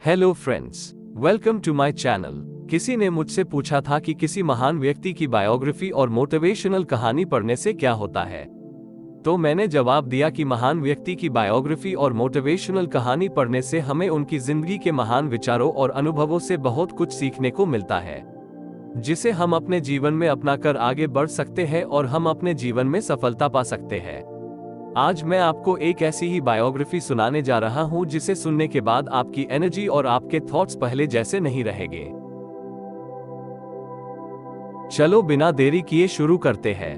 Hello friends, welcome to my channel. किसी ने मुझसे पूछा था कि किसी महान व्यक्ति की बायोग्राफी और मोटिवेशनल कहानी पढ़ने से क्या होता है। तो मैंने जवाब दिया कि महान व्यक्ति की बायोग्राफी और मोटिवेशनल कहानी पढ़ने से हमें उनकी जिंदगी के महान विचारों और अनुभवों से बहुत कुछ सीखने को मिलता है, जिसे हम अपने जीवन में अपनाकर आगे बढ़ सकते हैं और हम अपने जीवन में सफलता पा सकते हैं। आज मैं आपको एक ऐसी ही बायोग्राफी सुनाने जा रहा हूं जिसे सुनने के बाद आपकी एनर्जी और आपके थॉट्स पहले जैसे नहीं रहेंगे। चलो बिना देरी किए शुरू करते हैं।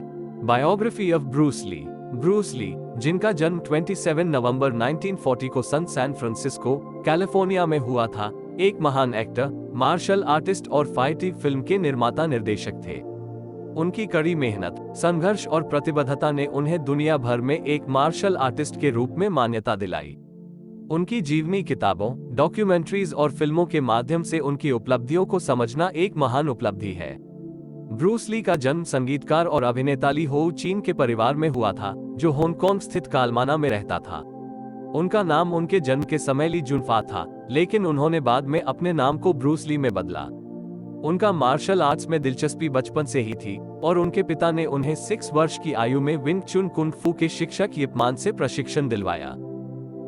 Biography of Bruce Lee. Bruce Lee, जिनका जन्म 27 नवंबर 1940 को सैन फ्रांसिस्को, कैलिफोर्निया में हुआ था, एक महान एक्टर, मार्शल आर्टिस्ट और फाइटिंग फिल्म के निर्माता निर्देशक थे। उनकी कड़ी मेहनत, संघर्ष और प्रतिबद्धता ने उन्हें दुनिया भर में एक मार्शल आर्टिस्ट के रूप में मान्यता दिलाई। उनकी जीवनी किताबों, डॉक्यूमेंट्रीज और फिल्मों के माध्यम से उनकी उपलब्धियों को समझना एक महान उपलब्धि है। ब्रूस ली का जन्म संगीतकार और अभिनेता ली हो चीन के परिवार में हुआ था, जो हांगकांग स्थित कालमाना में रहता था। उनका नाम उनके जन्म के समय ली जुनफा था, लेकिन उन्होंने बाद में अपने नाम को ब्रूस ली में बदला। उनका मार्शल आर्ट्स में दिलचस्पी बचपन से ही थी और उनके पिता ने उन्हें 6 वर्ष की आयु में विंग चुन कुंग फू के शिक्षक यिप मान से प्रशिक्षण दिलवाया।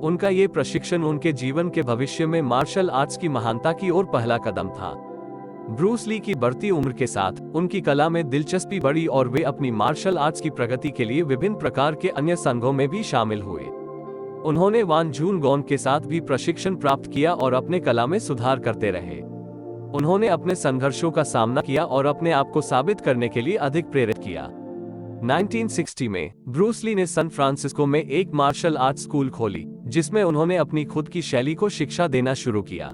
उनका ये प्रशिक्षण उनके जीवन के भविष्य में मार्शल आर्ट्स की महानता की ओर पहला कदम था। ब्रूस ली की बढ़ती उम्र के साथ उनकी कला में दिलचस्पी बढ़ी और वे अपनी मार्शल आर्ट्स की प्रगति के लिए विभिन्न प्रकार के अन्य संघों में भी शामिल हुए। उन्होंने वान जून गॉन के साथ भी प्रशिक्षण प्राप्त किया और अपने कला में सुधार करते रहे। उन्होंने अपने संघर्षों का सामना किया और अपने आप को साबित करने के लिए अधिक प्रेरित किया। 1960 में ब्रूस ली ने सैन फ्रांसिस्को में एक मार्शल आर्ट स्कूल खोली, जिसमें उन्होंने अपनी खुद की शैली को शिक्षा देना शुरू किया।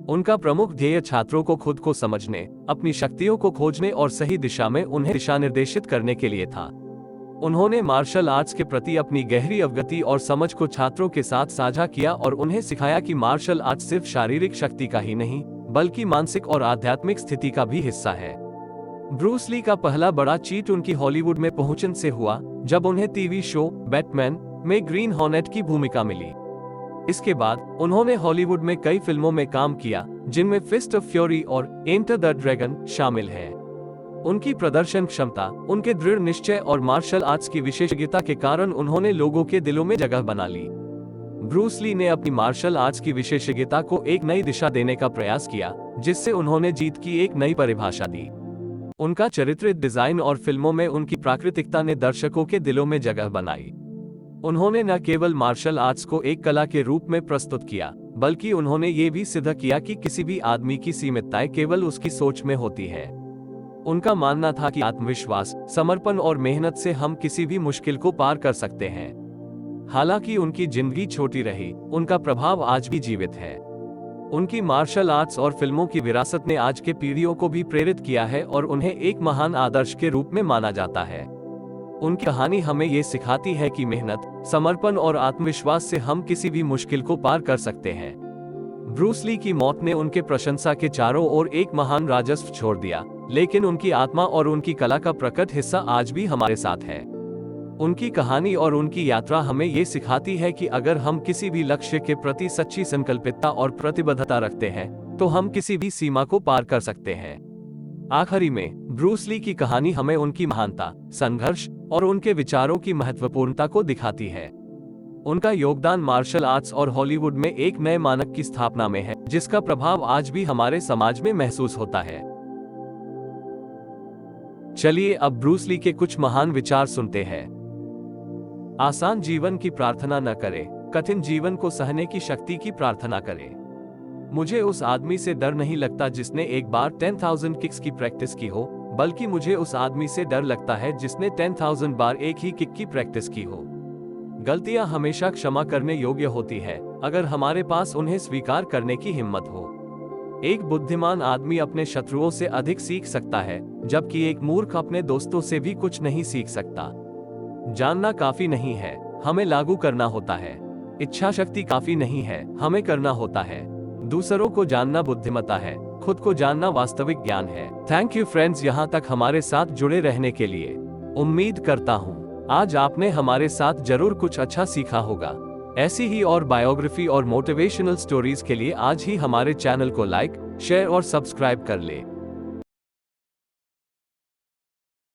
उनका प्रमुख ध्येय छात्रों को खुद को समझने, अपनी शक्तियों को खोजने और सही दिशा में उन्हें दिशा निर्देशित करने के लिए था। उन्होंने मार्शल आर्ट्स के प्रति अपनी गहरी अवगति और समझ को छात्रों के साथ साझा किया और उन्हें सिखाया कि मार्शल आर्ट्स सिर्फ शारीरिक शक्ति का ही नहीं, बल्कि मानसिक और आध्यात्मिक स्थिति का भी हिस्सा है। ब्रूस ली का पहला बड़ा चीट उनकी हॉलीवुड में पहुंचने से हुआ, जब उन्हें टीवी शो बैटमैन में ग्रीन हॉर्नेट की भूमिका मिली। इसके बाद उन्होंने हॉलीवुड में कई फिल्मों में काम किया, जिनमें फिस्ट ऑफ फ्यूरी और एंटर द ड्रैगन शामिल है। उनकी प्रदर्शन क्षमता, उनके दृढ़ निश्चय और मार्शल आर्ट्स की विशेषज्ञता के कारण उन्होंने लोगों के दिलों में जगह बना ली। ब्रूस ली ने अपनी मार्शल आर्ट्स की विशेषज्ञता को एक नई दिशा देने का प्रयास किया, जिससे उन्होंने जीत की एक नई परिभाषा दी। उनका चरित्र डिजाइन और फिल्मों में उनकी प्राकृतिकता ने दर्शकों के दिलों में जगह बनाई। उन्होंने न केवल मार्शल आर्ट्स को एक कला के रूप में प्रस्तुत किया, बल्कि उन्होंने ये भी सिद्ध किया कि किसी भी आदमी की सीमितताएं केवल उसकी सोच में होती है। उनका मानना था कि आत्मविश्वास, समर्पण और मेहनत से हम किसी भी मुश्किल को पार कर सकते हैं। हालांकि उनकी जिंदगी छोटी रही, उनका प्रभाव आज भी जीवित है। उनकी मार्शल आर्ट्स और फिल्मों की विरासत ने आज के पीढ़ियों को भी प्रेरित किया है और उन्हें एक महान आदर्श के रूप में माना जाता है। उनकी कहानी हमें ये सिखाती है कि मेहनत, समर्पण और आत्मविश्वास से हम किसी भी मुश्किल को पार कर सकते हैं। ब्रूस ली की मौत ने उनके प्रशंसा के चारों ओर एक महान राजस्व छोड़ दिया, लेकिन उनकी आत्मा और उनकी कला का प्रकट हिस्सा आज भी हमारे साथ है। उनकी कहानी और उनकी यात्रा हमें ये सिखाती है कि अगर हम किसी भी लक्ष्य के प्रति सच्ची संकल्पितता और प्रतिबद्धता रखते हैं, तो हम किसी भी सीमा को पार कर सकते हैं। आखिरी में, ब्रूस ली की कहानी हमें उनकी महानता, संघर्ष और उनके विचारों की महत्वपूर्णता को दिखाती है। उनका योगदान मार्शल आर्ट्स और हॉलीवुड में एक नए मानक की स्थापना में है, जिसका प्रभाव आज भी हमारे समाज में महसूस होता है। चलिए अब ब्रूस ली के कुछ महान विचार सुनते हैं। आसान जीवन की प्रार्थना न करें, कठिन जीवन को सहने की शक्ति की प्रार्थना करें। मुझे उस आदमी से डर नहीं लगता जिसने एक बार 10,000 किक्स की प्रैक्टिस की हो, बल्कि मुझे उस आदमी से डर लगता है जिसने 10,000 बार एक ही किक की प्रैक्टिस की हो। गलतियां हमेशा क्षमा करने योग्य होती है, अगर हमारे पास उन्हें स्वीकार करने की हिम्मत हो। एक बुद्धिमान आदमी अपने शत्रुओं से अधिक सीख सकता है, जबकि एक मूर्ख अपने दोस्तों से भी कुछ नहीं सीख सकता। जानना काफी नहीं है, हमें लागू करना होता है। इच्छा शक्ति काफी नहीं है, हमें करना होता है। दूसरों को जानना बुद्धिमत्ता है, खुद को जानना वास्तविक ज्ञान है। थैंक यू फ्रेंड्स, यहाँ तक हमारे साथ जुड़े रहने के लिए। उम्मीद करता हूँ आज आपने हमारे साथ जरूर कुछ अच्छा सीखा होगा। ऐसी ही और बायोग्राफी और मोटिवेशनल स्टोरीज के लिए आज ही हमारे चैनल को लाइक, शेयर और सब्सक्राइब कर ले।